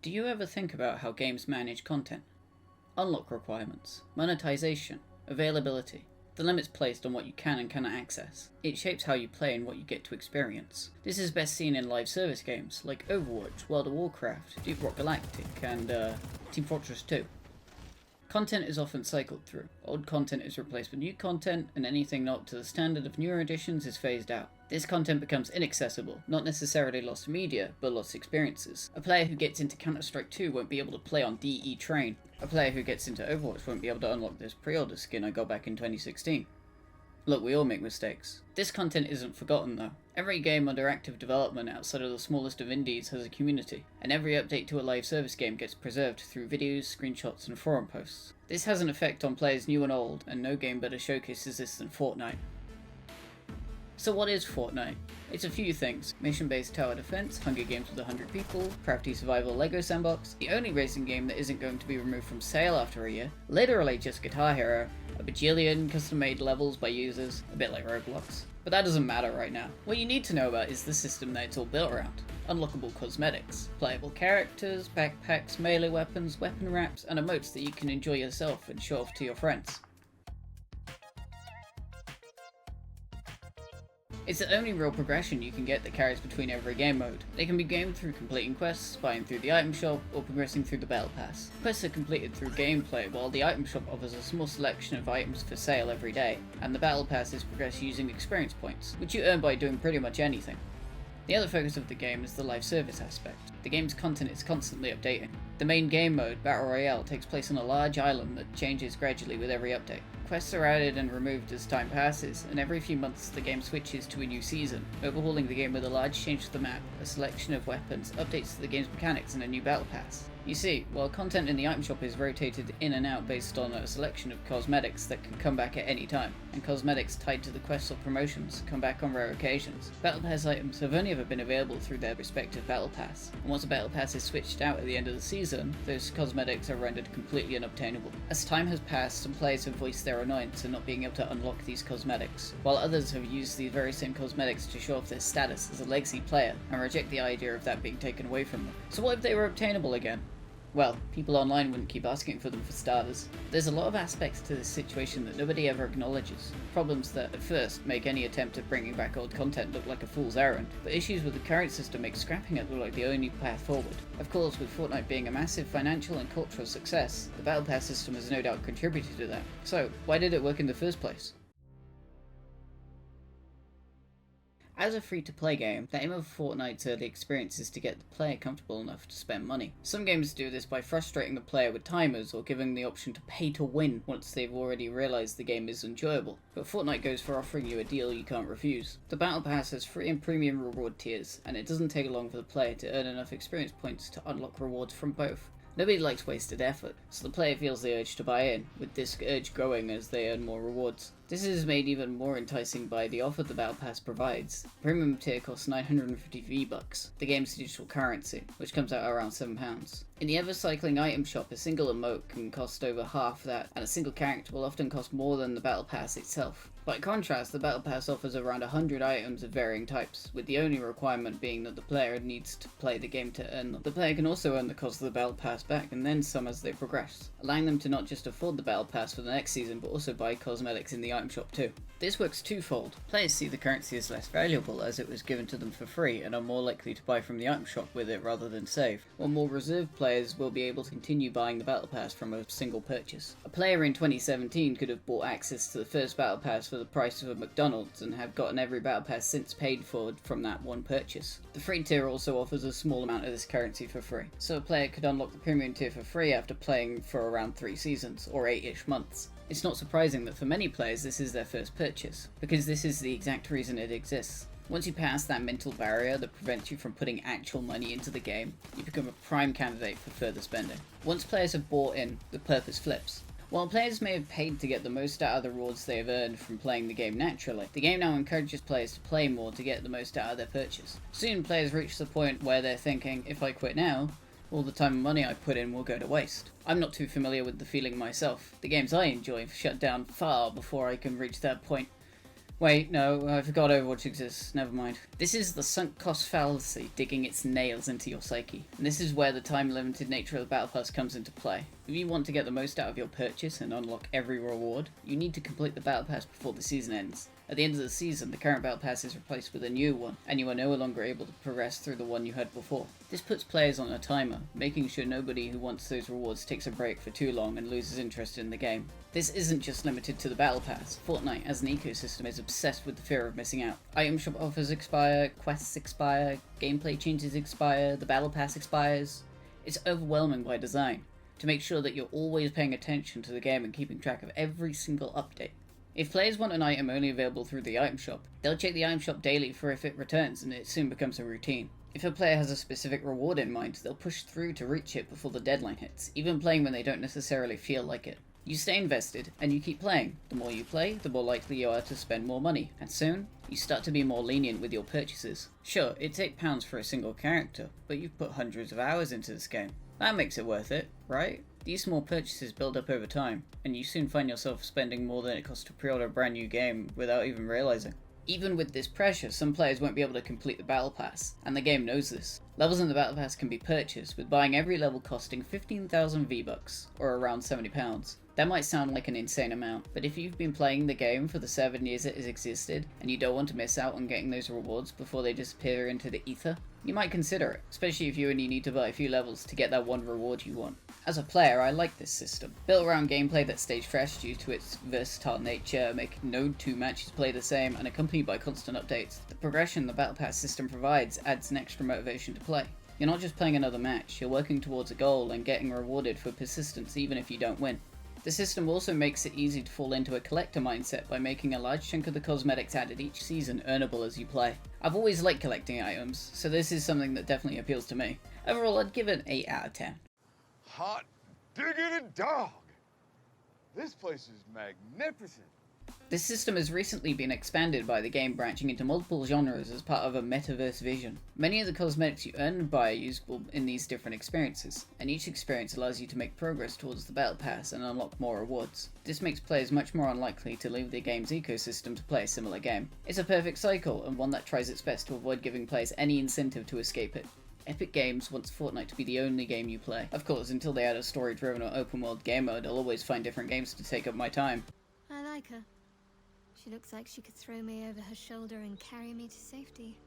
Do you ever think about how games manage content? Unlock requirements, monetization, availability, the limits placed on what you can and cannot access. It shapes how you play and what you get to experience. This is best seen in live service games like Overwatch, World of Warcraft, Deep Rock Galactic, and Team Fortress 2. Content is often cycled through. Old content is replaced with new content, and anything not up to the standard of newer editions is phased out. This content becomes inaccessible, not necessarily lost media, but lost experiences. A player who gets into Counter-Strike 2 won't be able to play on DE Train. A player who gets into Overwatch won't be able to unlock this pre-order skin I got back in 2016. Look, we all make mistakes. This content isn't forgotten though. Every game under active development outside of the smallest of indies has a community, and every update to a live service game gets preserved through videos, screenshots, and forum posts. This has an effect on players new and old, and no game better showcases this than Fortnite. So what is Fortnite? It's a few things: mission-based tower defense, Hunger Games with 100 people, crafty survival Lego sandbox, the only racing game that isn't going to be removed from sale after a year, literally just Guitar Hero, a bajillion custom-made levels by users, a bit like Roblox. But that doesn't matter right now. What you need to know about is the system that it's all built around. Unlockable cosmetics, playable characters, backpacks, melee weapons, weapon wraps, and emotes that you can enjoy yourself and show off to your friends. It's the only real progression you can get that carries between every game mode. They can be gamed through completing quests, buying through the item shop, or progressing through the battle pass. Quests are completed through gameplay, while the item shop offers a small selection of items for sale every day, and the battle pass is progressed using experience points, which you earn by doing pretty much anything. The other focus of the game is the live service aspect. The game's content is constantly updating. The main game mode, Battle Royale, takes place on a large island that changes gradually with every update. Quests are added and removed as time passes, and every few months the game switches to a new season, overhauling the game with a large change to the map, a selection of weapons, updates to the game's mechanics, and a new battle pass. You see, while content in the item shop is rotated in and out based on a selection of cosmetics that can come back at any time, and cosmetics tied to the quests or promotions come back on rare occasions, battle pass items have only ever been available through their respective battle pass, and once a battle pass is switched out at the end of the season, those cosmetics are rendered completely unobtainable. As time has passed, some players have voiced their annoyance at not being able to unlock these cosmetics, while others have used these very same cosmetics to show off their status as a legacy player, and reject the idea of that being taken away from them. So what if they were obtainable again? Well, people online wouldn't keep asking for them for starters. There's a lot of aspects to this situation that nobody ever acknowledges. Problems that, at first, make any attempt at bringing back old content look like a fool's errand, but issues with the current system make scrapping it look like the only path forward. Of course, with Fortnite being a massive financial and cultural success, the Battle Pass system has no doubt contributed to that. So, why did it work in the first place? As a free-to-play game, the aim of Fortnite's early experience is to get the player comfortable enough to spend money. Some games do this by frustrating the player with timers or giving the option to pay to win once they've already realised the game is enjoyable, but Fortnite goes for offering you a deal you can't refuse. The Battle Pass has free and premium reward tiers, and it doesn't take long for the player to earn enough experience points to unlock rewards from both. Nobody likes wasted effort, so the player feels the urge to buy in, with this urge growing as they earn more rewards. This is made even more enticing by the offer the Battle Pass provides. The premium tier costs 950 V-Bucks, the game's digital currency, which comes out around £7. In the ever-cycling item shop, a single emote can cost over half that, and a single character will often cost more than the Battle Pass itself. By contrast, the Battle Pass offers around 100 items of varying types, with the only requirement being that the player needs to play the game to earn them. The player can also earn the cost of the Battle Pass back, and then some as they progress, allowing them to not just afford the Battle Pass for the next season, but also buy cosmetics in the item shop too. This works twofold. Players see the currency as less valuable as it was given to them for free, and are more likely to buy from the item shop with it rather than save, while more reserved players will be able to continue buying the Battle Pass from a single purchase. A player in 2017 could have bought access to the first Battle Pass for the price of a McDonald's and have gotten every Battle Pass since paid for from that one purchase. The free tier also offers a small amount of this currency for free, so a player could unlock the premium tier for free after playing for around 3 seasons, or 8-ish months. It's not surprising that for many players this is their first purchase, because this is the exact reason it exists. Once you pass that mental barrier that prevents you from putting actual money into the game, you become a prime candidate for further spending. Once players have bought in, the purpose flips. While players may have paid to get the most out of the rewards they have earned from playing the game naturally, the game now encourages players to play more to get the most out of their purchase. Soon players reach the point where they're thinking, if I quit now, all the time and money I put in will go to waste. I'm not too familiar with the feeling myself. The games I enjoy shut down far before I can reach that point. Wait, no, I forgot Overwatch exists, never mind. This is the sunk cost fallacy digging its nails into your psyche. And this is where the time limited nature of the Battle Pass comes into play. If you want to get the most out of your purchase and unlock every reward, you need to complete the Battle Pass before the season ends. At the end of the season, the current Battle Pass is replaced with a new one, and you are no longer able to progress through the one you had before. This puts players on a timer, making sure nobody who wants those rewards takes a break for too long and loses interest in the game. This isn't just limited to the Battle Pass. Fortnite as an ecosystem is obsessed with the fear of missing out. Item shop offers expire, quests expire, gameplay changes expire, the Battle Pass expires. It's overwhelming by design, to make sure that you're always paying attention to the game and keeping track of every single update. If players want an item only available through the item shop, they'll check the item shop daily for if it returns, and it soon becomes a routine. If a player has a specific reward in mind, they'll push through to reach it before the deadline hits, even playing when they don't necessarily feel like it. You stay invested, and you keep playing. The more you play, the more likely you are to spend more money, and soon, you start to be more lenient with your purchases. Sure, it's £8 for a single character, but you've put hundreds of hours into this game. That makes it worth it, right? These small purchases build up over time, and you soon find yourself spending more than it costs to pre-order a brand new game without even realizing. Even with this pressure, some players won't be able to complete the Battle Pass, and the game knows this. Levels in the Battle Pass can be purchased, with buying every level costing 15,000 V-Bucks, or around £70. That might sound like an insane amount, but if you've been playing the game for the 7 years it has existed, and you don't want to miss out on getting those rewards before they disappear into the ether, you might consider it, especially if you only need to buy a few levels to get that one reward you want. As a player, I like this system. Built around gameplay that stays fresh due to its versatile nature, making no two matches play the same, and accompanied by constant updates, the progression the Battle Pass system provides adds an extra motivation to play. You're not just playing another match, you're working towards a goal and getting rewarded for persistence even if you don't win. The system also makes it easy to fall into a collector mindset by making a large chunk of the cosmetics added each season earnable as you play. I've always liked collecting items, so this is something that definitely appeals to me. Overall, I'd give it an 8 out of 10. Hot diggity dog! This place is magnificent. This system has recently been expanded by the game branching into multiple genres as part of a metaverse vision. Many of the cosmetics you earn and buy are usable in these different experiences, and each experience allows you to make progress towards the Battle Pass and unlock more rewards. This makes players much more unlikely to leave the game's ecosystem to play a similar game. It's a perfect cycle, and one that tries its best to avoid giving players any incentive to escape it. Epic Games wants Fortnite to be the only game you play. Of course, until they add a story-driven or open-world game mode, I'll always find different games to take up my time. I like her. She looks like she could throw me over her shoulder and carry me to safety.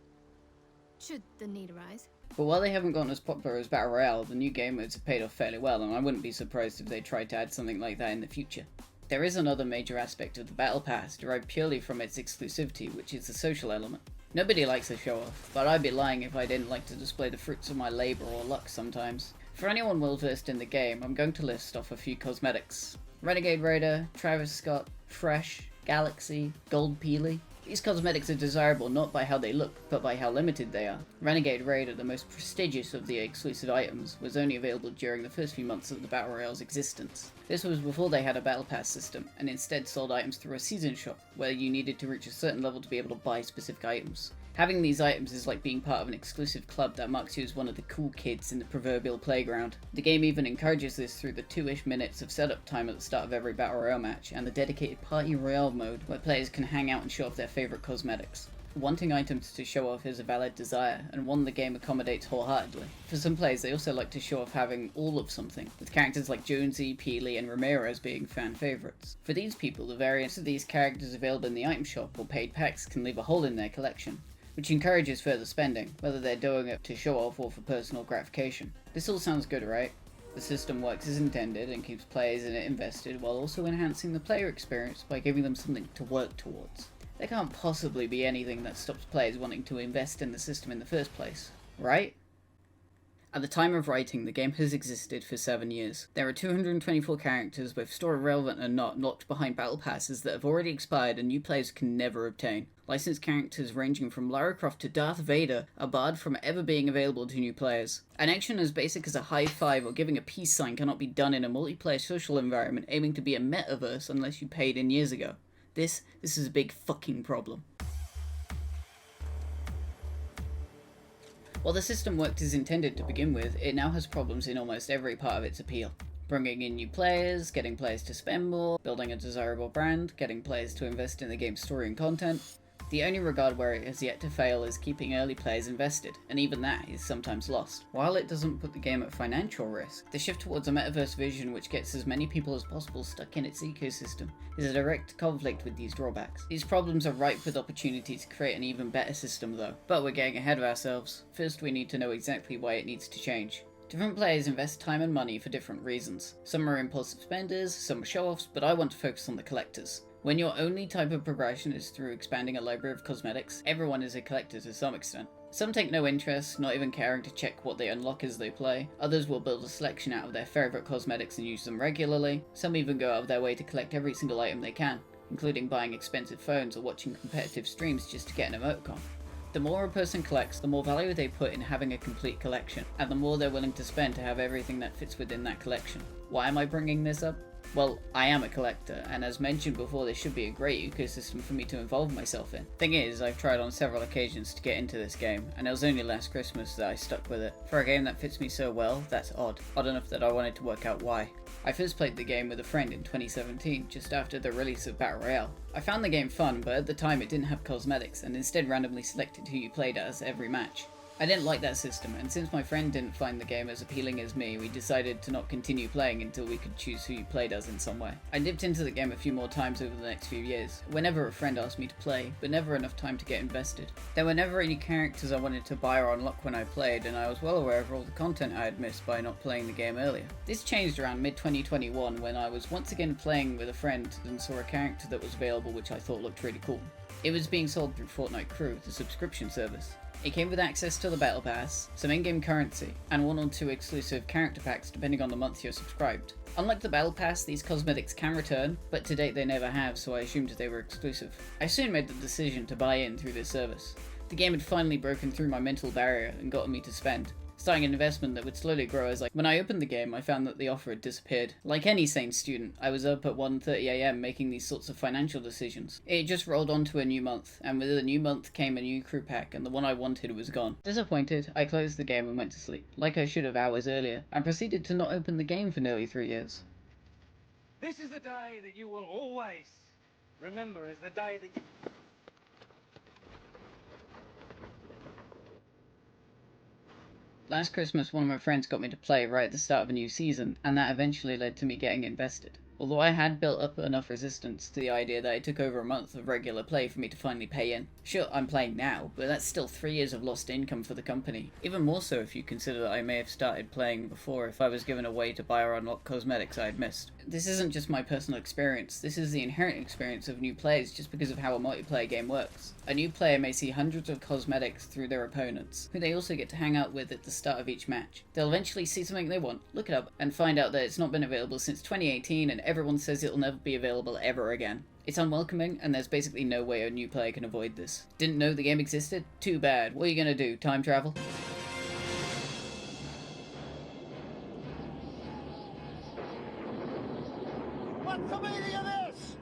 Should the need arise. But while they haven't gotten as popular as Battle Royale, the new game modes have paid off fairly well, and I wouldn't be surprised if they tried to add something like that in the future. There is another major aspect of the Battle Pass derived purely from its exclusivity, which is the social element. Nobody likes a show-off, but I'd be lying if I didn't like to display the fruits of my labour or luck sometimes. For anyone well versed in the game, I'm going to list off a few cosmetics. Renegade Raider, Travis Scott, Fresh, Galaxy, Gold Peely. These cosmetics are desirable not by how they look, but by how limited they are. Renegade Raider, the most prestigious of the exclusive items, was only available during the first few months of the Battle Royale's existence. This was before they had a Battle Pass system, and instead sold items through a season shop, where you needed to reach a certain level to be able to buy specific items. Having these items is like being part of an exclusive club that marks you as one of the cool kids in the proverbial playground. The game even encourages this through the 2-ish minutes of setup time at the start of every Battle Royale match, and the dedicated Party Royale mode where players can hang out and show off their favourite cosmetics. Wanting items to show off is a valid desire, and one the game accommodates wholeheartedly. For some players, they also like to show off having all of something, with characters like Jonesy, Peely, and Ramirez being fan favourites. For these people, the variants of these characters available in the item shop or paid packs can leave a hole in their collection, which encourages further spending, whether they're doing it to show off or for personal gratification. This all sounds good, right? The system works as intended and keeps players in it invested, while also enhancing the player experience by giving them something to work towards. There can't possibly be anything that stops players wanting to invest in the system in the first place, right? At the time of writing, the game has existed for 7 years. There are 224 characters, both story relevant and not, locked behind battle passes that have already expired and new players can never obtain. Licensed characters ranging from Lara Croft to Darth Vader are barred from ever being available to new players. An action as basic as a high five or giving a peace sign cannot be done in a multiplayer social environment aiming to be a metaverse unless you paid in years ago. This is a big fucking problem. While the system worked as intended to begin with, it now has problems in almost every part of its appeal. bringing in new players, getting players to spend more, building a desirable brand, getting players to invest in the game's story and content. The only regard where it has yet to fail is keeping early players invested, and even that is sometimes lost. While it doesn't put the game at financial risk, the shift towards a metaverse vision which gets as many people as possible stuck in its ecosystem is a direct conflict with these drawbacks. These problems are ripe with opportunity to create an even better system though, but we're getting ahead of ourselves. First we need to know exactly why it needs to change. Different players invest time and money for different reasons. Some are impulsive spenders, some are show-offs, but I want to focus on the collectors. When your only type of progression is through expanding a library of cosmetics, everyone is a collector to some extent. Some take no interest, not even caring to check what they unlock as they play. Others will build a selection out of their favourite cosmetics and use them regularly. Some even go out of their way to collect every single item they can, including buying expensive phones or watching competitive streams just to get an emoticon. The more a person collects, the more value they put in having a complete collection, and the more they're willing to spend to have everything that fits within that collection. Why am I bringing this up? Well, I am a collector, and as mentioned before, this should be a great ecosystem for me to involve myself in. Thing is, I've tried on several occasions to get into this game, and it was only last Christmas that I stuck with it. For a game that fits me so well, that's odd. Odd enough that I wanted to work out why. I first played the game with a friend in 2017, just after the release of Battle Royale. I found the game fun, but at the time it didn't have cosmetics, and instead randomly selected who you played as every match. I didn't like that system, and since my friend didn't find the game as appealing as me, we decided to not continue playing until we could choose who you played as in some way. I dipped into the game a few more times over the next few years, whenever a friend asked me to play, but never enough time to get invested. There were never any characters I wanted to buy or unlock when I played, and I was well aware of all the content I had missed by not playing the game earlier. This changed around mid-2021 when I was once again playing with a friend and saw a character that was available which I thought looked really cool. It was being sold through Fortnite Crew, the subscription service. It came with access to the Battle Pass, some in-game currency, and 1 or 2 exclusive character packs depending on the month you're subscribed. Unlike the Battle Pass, these cosmetics can return, but to date they never have, so I assumed they were exclusive. I soon made the decision to buy in through this service. The game had finally broken through my mental barrier and gotten me to spend, starting an investment that would slowly grow as when I opened the game I found that the offer had disappeared. Like any sane student, I was up at 1:30 AM making these sorts of financial decisions. It just rolled on to a new month, and with the new month came a new crew pack, and the one I wanted was gone. Disappointed, I closed the game and went to sleep, like I should have hours earlier, and proceeded to not open the game for nearly 3 years. This is the day that you will always remember as the day that you... Last Christmas, one of my friends got me to play right at the start of a new season, and that eventually led to me getting invested. Although I had built up enough resistance to the idea that it took over a month of regular play for me to finally pay in. Sure, I'm playing now, but that's still 3 years of lost income for the company. Even more so if you consider that I may have started playing before if I was given a way to buy or unlock cosmetics I had missed. This isn't just my personal experience, this is the inherent experience of new players just because of how a multiplayer game works. A new player may see hundreds of cosmetics through their opponents, who they also get to hang out with at the start of each match. They'll eventually see something they want, look it up, and find out that it's not been available since 2018 and everyone says it'll never be available ever again. It's unwelcoming, and there's basically no way a new player can avoid this. Didn't know the game existed? Too bad. What are you gonna do, time travel? What's the meaning of this?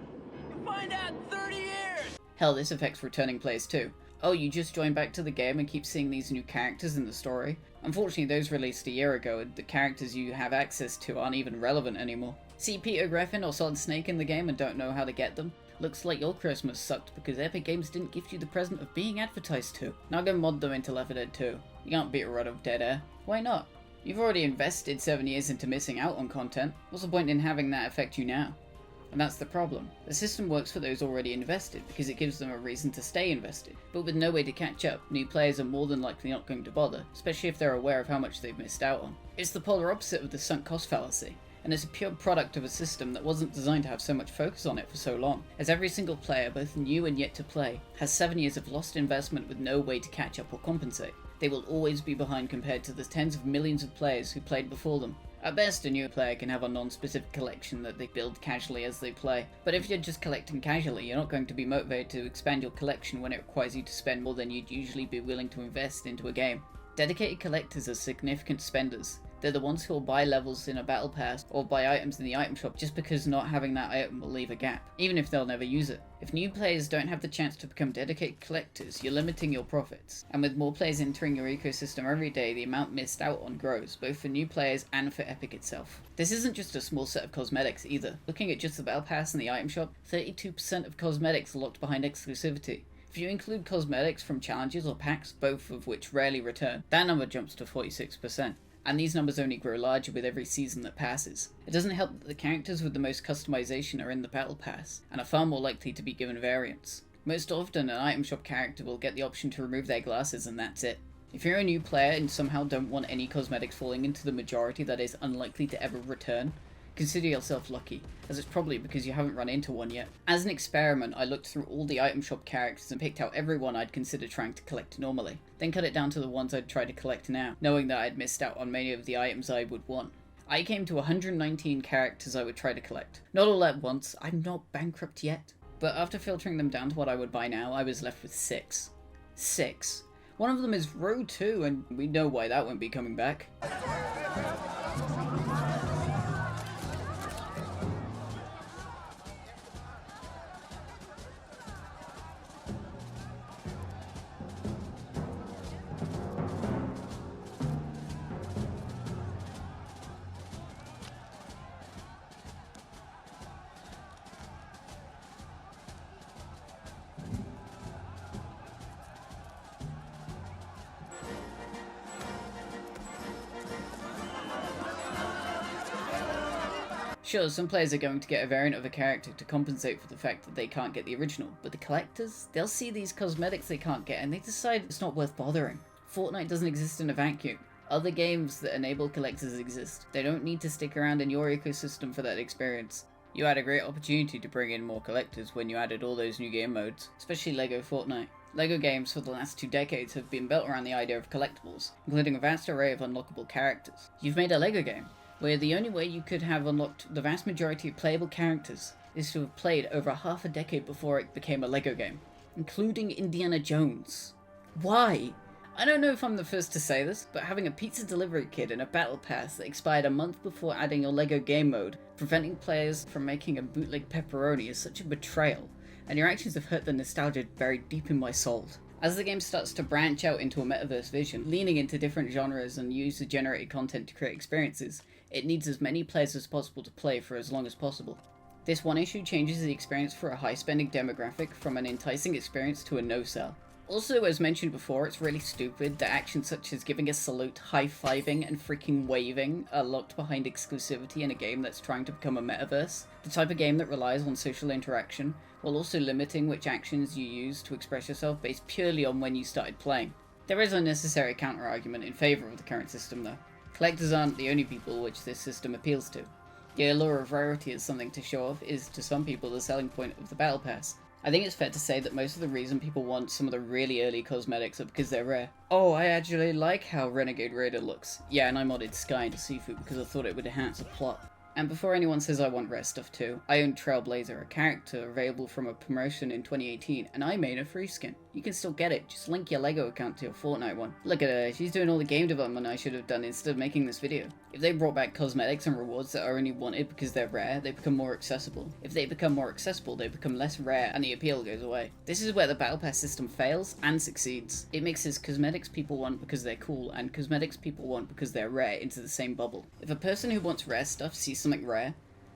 You'll find out in 30 years! Hell, this affects returning players too. Oh, you just joined back to the game and keep seeing these new characters in the story? Unfortunately, those released a year ago, and the characters you have access to aren't even relevant anymore. See Peter Griffin or Solid Snake in the game and don't know how to get them? Looks like your Christmas sucked because Epic Games didn't gift you the present of being advertised to. Now go mod them into Left 4 Dead 2. You can't beat a run of dead air. Why not? You've already invested 7 years into missing out on content. What's the point in having that affect you now? And that's the problem. The system works for those already invested because it gives them a reason to stay invested. But with no way to catch up, new players are more than likely not going to bother, especially if they're aware of how much they've missed out on. It's the polar opposite of the sunk cost fallacy, and it's a pure product of a system that wasn't designed to have so much focus on it for so long, as every single player, both new and yet to play, has 7 years of lost investment with no way to catch up or compensate. They will always be behind compared to the tens of millions of players who played before them. At best, a new player can have a non-specific collection that they build casually as they play, but if you're just collecting casually, you're not going to be motivated to expand your collection when it requires you to spend more than you'd usually be willing to invest into a game. Dedicated collectors are significant spenders. They're the ones who will buy levels in a battle pass or buy items in the item shop just because not having that item will leave a gap, even if they'll never use it. If new players don't have the chance to become dedicated collectors, you're limiting your profits. And with more players entering your ecosystem every day, the amount missed out on grows, both for new players and for Epic itself. This isn't just a small set of cosmetics either. Looking at just the battle pass and the item shop, 32% of cosmetics are locked behind exclusivity. If you include cosmetics from challenges or packs, both of which rarely return, that number jumps to 46%. And these numbers only grow larger with every season that passes. It doesn't help that the characters with the most customization are in the battle pass, and are far more likely to be given variants. Most often, an item shop character will get the option to remove their glasses and that's it. If you're a new player and somehow don't want any cosmetics falling into the majority that is unlikely to ever return, consider yourself lucky, as it's probably because you haven't run into one yet. As an experiment, I looked through all the item shop characters and picked out every one I'd consider trying to collect normally, then cut it down to the ones I'd try to collect now, knowing that I'd missed out on many of the items I would want. I came to 119 characters I would try to collect. Not all at once, I'm not bankrupt yet. But after filtering them down to what I would buy now, I was left with 6. 6. One of them is Row 2, and we know why that won't be coming back. Sure, some players are going to get a variant of a character to compensate for the fact that they can't get the original, but the collectors, they'll see these cosmetics they can't get and they decide it's not worth bothering. Fortnite doesn't exist in a vacuum. Other games that enable collectors exist. They don't need to stick around in your ecosystem for that experience. You had a great opportunity to bring in more collectors when you added all those new game modes, especially LEGO Fortnite. LEGO games for the last 2 decades have been built around the idea of collectibles, including a vast array of unlockable characters. You've made a LEGO game, where the only way you could have unlocked the vast majority of playable characters is to have played over half a decade before it became a LEGO game, including Indiana Jones. Why? I don't know if I'm the first to say this, but having a pizza delivery kit and a battle pass that expired a month before adding your LEGO game mode, preventing players from making a bootleg pepperoni is such a betrayal, and your actions have hurt the nostalgia buried deep in my soul. As the game starts to branch out into a metaverse vision, leaning into different genres and user-generated content to create experiences, it needs as many players as possible to play for as long as possible. This one issue changes the experience for a high-spending demographic from an enticing experience to a no-sell. Also, as mentioned before, it's really stupid that actions such as giving a salute, high-fiving, and freaking waving are locked behind exclusivity in a game that's trying to become a metaverse, the type of game that relies on social interaction, while also limiting which actions you use to express yourself based purely on when you started playing. There is a necessary counter-argument in favour of the current system though. Collectors aren't the only people which this system appeals to. The allure of rarity as something to show off is to some people the selling point of the Battle Pass. I think it's fair to say that most of the reason people want some of the really early cosmetics are because they're rare. Oh, I actually like how Renegade Raider looks. Yeah, and I modded Sky into Seafood because I thought it would enhance the plot. And before anyone says I want rare stuff too, I own Trailblazer, a character available from a promotion in 2018, and I made a free skin. You can still get it, just link your LEGO account to your Fortnite one. Look at her, she's doing all the game development I should have done instead of making this video. If they brought back cosmetics and rewards that are only wanted because they're rare, they become more accessible. If they become more accessible, they become less rare and the appeal goes away. This is where the Battle Pass system fails and succeeds. It mixes cosmetics people want because they're cool and cosmetics people want because they're rare into the same bubble. If a person who wants rare stuff sees something rare,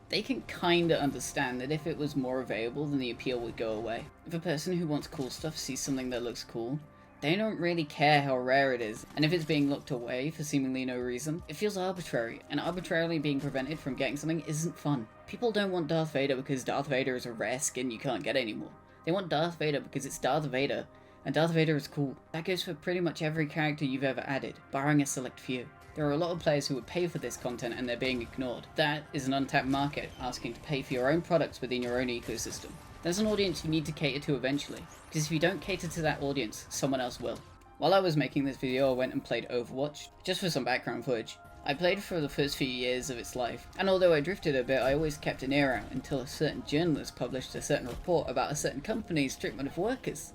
they can kinda understand that if it was more available then the appeal would go away. If a person who wants cool stuff sees something that looks cool, they don't really care how rare it is, and if it's being looked away for seemingly no reason, it feels arbitrary, and arbitrarily being prevented from getting something isn't fun. People don't want Darth Vader because Darth Vader is a rare skin you can't get anymore. They want Darth Vader because it's Darth Vader, and Darth Vader is cool. That goes for pretty much every character you've ever added, barring a select few. There are a lot of players who would pay for this content and they're being ignored. That is an untapped market, asking to pay for your own products within your own ecosystem. There's an audience you need to cater to eventually, because if you don't cater to that audience, someone else will. While I was making this video, I went and played Overwatch, just for some background footage. I played for the first few years of its life, and although I drifted a bit, I always kept an ear out until a certain journalist published a certain report about a certain company's treatment of workers.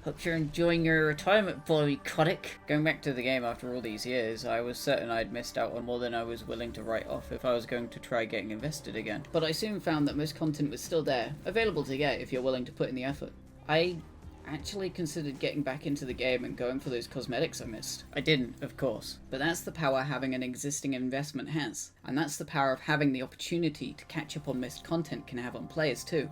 Hope you're enjoying your retirement, boycottic. Going back to the game after all these years, I was certain I'd missed out on more than I was willing to write off if I was going to try getting invested again. But I soon found that most content was still there, available to get if you're willing to put in the effort. I actually considered getting back into the game and going for those cosmetics I missed. I didn't, of course, but that's the power having an existing investment has, and that's the power of having the opportunity to catch up on missed content can have on players too.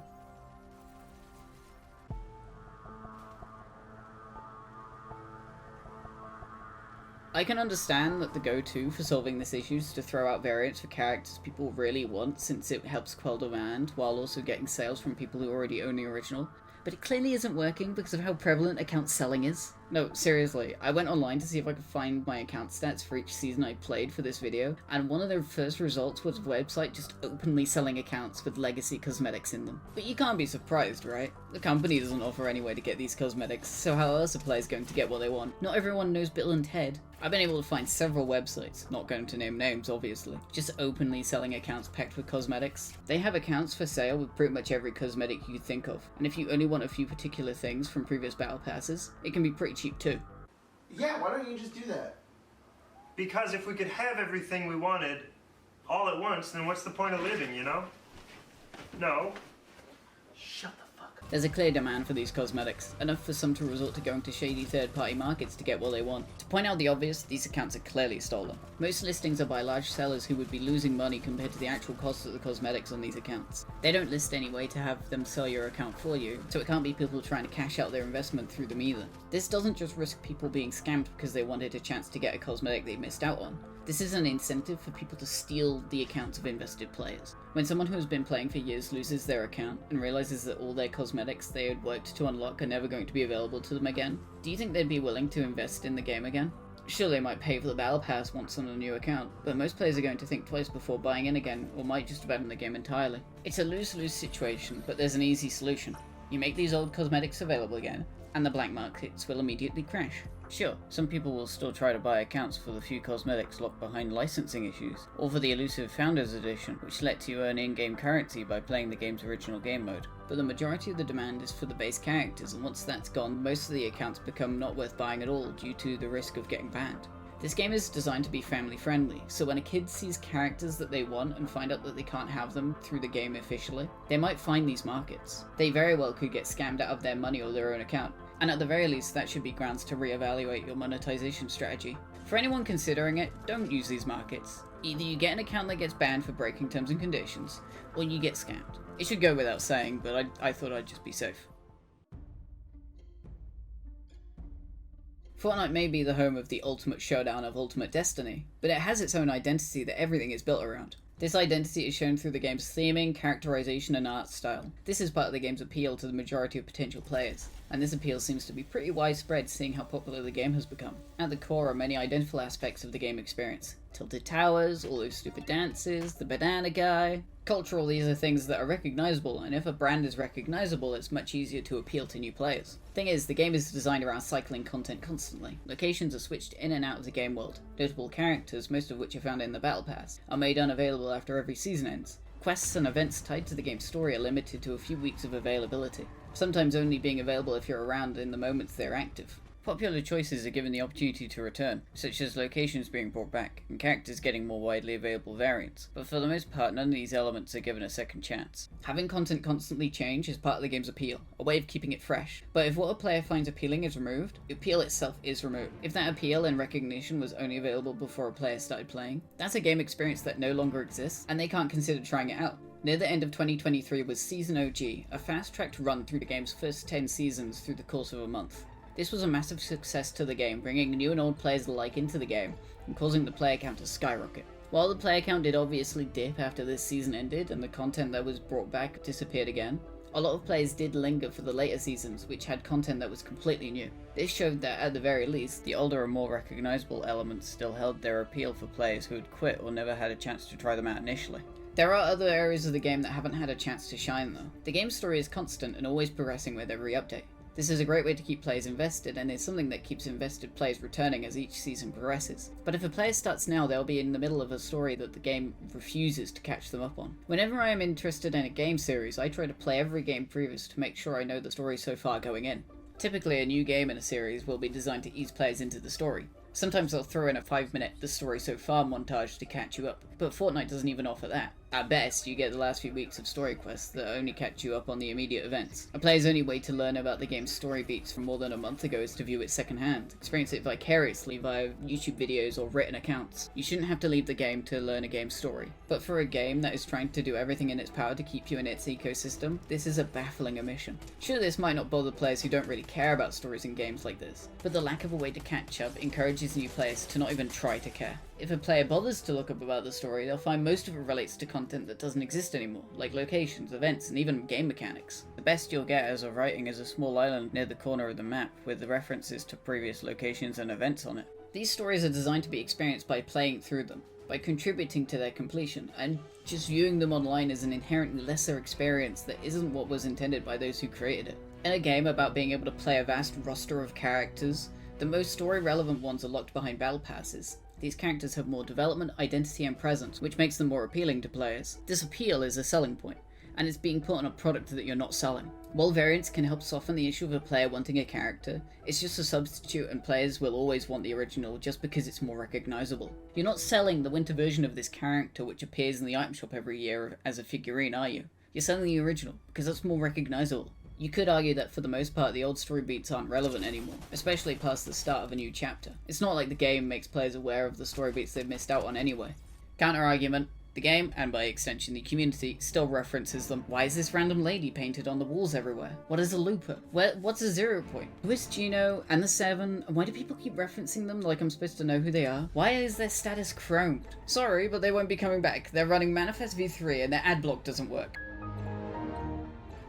I can understand that the go-to for solving this issue is to throw out variants for characters people really want, since it helps quell demand while also getting sales from people who already own the original. But it clearly isn't working because of how prevalent account selling is. No, seriously, I went online to see if I could find my account stats for each season I played for this video, and one of the first results was a website just openly selling accounts with legacy cosmetics in them. But you can't be surprised, right? The company doesn't offer any way to get these cosmetics, so how else are players going to get what they want? Not everyone knows Bill and Ted. I've been able to find several websites, not going to name names obviously, just openly selling accounts packed with cosmetics. They have accounts for sale with pretty much every cosmetic you think of, and if you only want a few particular things from previous battle passes, it can be pretty cheap too. Yeah, why don't you just do that? Because if we could have everything we wanted all at once, then what's the point of living, you know? No. Shut the fuck up. There's a clear demand for these cosmetics, enough for some to resort to going to shady third-party markets to get what they want. To point out the obvious, these accounts are clearly stolen. Most listings are by large sellers who would be losing money compared to the actual cost of the cosmetics on these accounts. They don't list any way to have them sell your account for you, so it can't be people trying to cash out their investment through them either. This doesn't just risk people being scammed because they wanted a chance to get a cosmetic they missed out on. This is an incentive for people to steal the accounts of invested players. When someone who has been playing for years loses their account and realizes that all their cosmetics they had worked to unlock are never going to be available to them again, do you think they'd be willing to invest in the game again? Sure, they might pay for the battle pass once on a new account, but most players are going to think twice before buying in again, or might just abandon the game entirely. It's a lose-lose situation, but there's an easy solution. You make these old cosmetics available again, and the black markets will immediately crash. Sure, some people will still try to buy accounts for the few cosmetics locked behind licensing issues, or for the elusive Founders Edition, which lets you earn in-game currency by playing the game's original game mode. But the majority of the demand is for the base characters, and once that's gone, most of the accounts become not worth buying at all due to the risk of getting banned. This game is designed to be family friendly, so when a kid sees characters that they want and find out that they can't have them through the game officially, they might find these markets. They very well could get scammed out of their money or their own account, and at the very least that should be grounds to reevaluate your monetization strategy. For anyone considering it, don't use these markets. Either you get an account that gets banned for breaking terms and conditions, or you get scammed. It should go without saying, but I thought I'd just be safe. Fortnite may be the home of the ultimate showdown of Ultimate Destiny, but it has its own identity that everything is built around. This identity is shown through the game's theming, characterization, and art style. This is part of the game's appeal to the majority of potential players, and this appeal seems to be pretty widespread seeing how popular the game has become. At the core are many identifiable aspects of the game experience. Tilted towers, all those stupid dances, the banana guy. Cultural, these are things that are recognizable, and if a brand is recognizable, it's much easier to appeal to new players. Thing is, the game is designed around cycling content constantly. Locations are switched in and out of the game world. Notable characters, most of which are found in the Battle Pass, are made unavailable after every season ends. Quests and events tied to the game's story are limited to a few weeks of availability, sometimes only being available if you're around in the moments they're active. Popular choices are given the opportunity to return, such as locations being brought back, and characters getting more widely available variants, but for the most part none of these elements are given a second chance. Having content constantly change is part of the game's appeal, a way of keeping it fresh, but if what a player finds appealing is removed, the appeal itself is removed. If that appeal and recognition was only available before a player started playing, that's a game experience that no longer exists, and they can't consider trying it out. Near the end of 2023 was Season OG, a fast-tracked run through the game's first 10 seasons through the course of a month. This was a massive success to the game, bringing new and old players alike into the game, and causing the player count to skyrocket. While the player count did obviously dip after this season ended and the content that was brought back disappeared again, a lot of players did linger for the later seasons, which had content that was completely new. This showed that, at the very least, the older and more recognizable elements still held their appeal for players who had quit or never had a chance to try them out initially. There are other areas of the game that haven't had a chance to shine though. The game's story is constant and always progressing with every update. This is a great way to keep players invested, and is something that keeps invested players returning as each season progresses. But if a player starts now, they'll be in the middle of a story that the game refuses to catch them up on. Whenever I am interested in a game series, I try to play every game previous to make sure I know the story so far going in. Typically, a new game in a series will be designed to ease players into the story. Sometimes they'll throw in a 5-minute "the story so far" montage to catch you up, but Fortnite doesn't even offer that. At best, you get the last few weeks of story quests that only catch you up on the immediate events. A player's only way to learn about the game's story beats from more than a month ago is to view it secondhand, experience it vicariously via YouTube videos or written accounts. You shouldn't have to leave the game to learn a game's story. But for a game that is trying to do everything in its power to keep you in its ecosystem, this is a baffling omission. Sure, this might not bother players who don't really care about stories in games like this, but the lack of a way to catch up encourages new players to not even try to care. If a player bothers to look up about the story, they'll find most of it relates to content that doesn't exist anymore, like locations, events, and even game mechanics. The best you'll get as of writing is a small island near the corner of the map with the references to previous locations and events on it. These stories are designed to be experienced by playing through them, by contributing to their completion, and just viewing them online is an inherently lesser experience that isn't what was intended by those who created it. In a game about being able to play a vast roster of characters, the most story-relevant ones are locked behind battle passes. These characters have more development, identity, and presence, which makes them more appealing to players. This appeal is a selling point, and it's being put on a product that you're not selling. While variants can help soften the issue of a player wanting a character, it's just a substitute and players will always want the original just because it's more recognizable. You're not selling the winter version of this character which appears in the item shop every year as a figurine, are you? You're selling the original, because that's more recognizable. You could argue that for the most part the old story beats aren't relevant anymore, especially past the start of a new chapter. It's not like the game makes players aware of the story beats they've missed out on anyway. Counter-argument, the game, and by extension the community, still references them. Why is this random lady painted on the walls everywhere? What is a looper? What's a 0 point? Who is Gino and the 7? And why do people keep referencing them like I'm supposed to know who they are? Why is their status chromed? Sorry, but they won't be coming back. They're running Manifest v3 and their ad block doesn't work.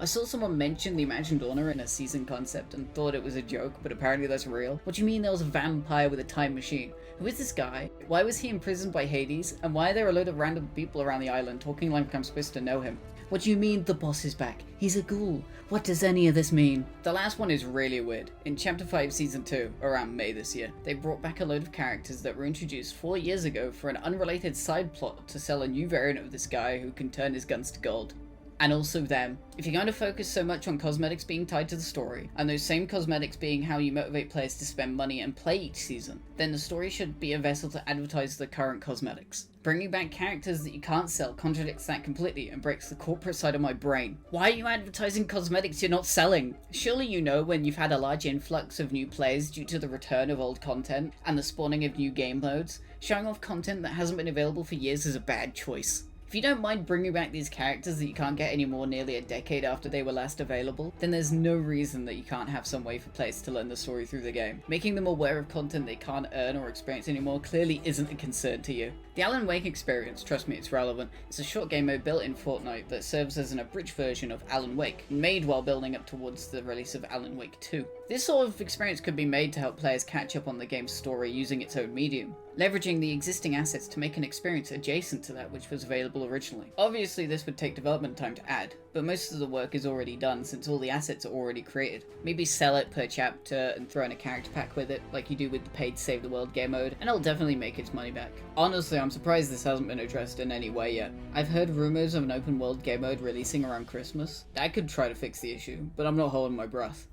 I saw someone mention the Imagined Honor in a season concept and thought it was a joke, but apparently that's real. What do you mean there was a vampire with a time machine? Who is this guy? Why was he imprisoned by Hades? And why are there a load of random people around the island talking like I'm supposed to know him? What do you mean the boss is back? He's a ghoul. What does any of this mean? The last one is really weird. In Chapter 5 Season 2, around May this year, they brought back a load of characters that were introduced 4 years ago for an unrelated side plot to sell a new variant of this guy who can turn his guns to gold. And also them. If you're going to focus so much on cosmetics being tied to the story, and those same cosmetics being how you motivate players to spend money and play each season, then the story should be a vessel to advertise the current cosmetics. Bringing back characters that you can't sell contradicts that completely and breaks the corporate side of my brain. Why are you advertising cosmetics you're not selling? Surely you know when you've had a large influx of new players due to the return of old content and the spawning of new game modes. Showing off content that hasn't been available for years is a bad choice. If you don't mind bringing back these characters that you can't get anymore nearly a decade after they were last available, then there's no reason that you can't have some way for players to learn the story through the game. Making them aware of content they can't earn or experience anymore clearly isn't a concern to you. The Alan Wake experience, trust me, it's relevant. It's a short game mode built in Fortnite that serves as an abridged version of Alan Wake, made while building up towards the release of Alan Wake 2. This sort of experience could be made to help players catch up on the game's story using its own medium, leveraging the existing assets to make an experience adjacent to that which was available originally. Obviously this would take development time to add, but most of the work is already done since all the assets are already created. Maybe sell it per chapter and throw in a character pack with it, like you do with the paid Save the World game mode, and it'll definitely make its money back. Honestly, I'm surprised this hasn't been addressed in any way yet. I've heard rumors of an open world game mode releasing around Christmas. That could try to fix the issue, but I'm not holding my breath.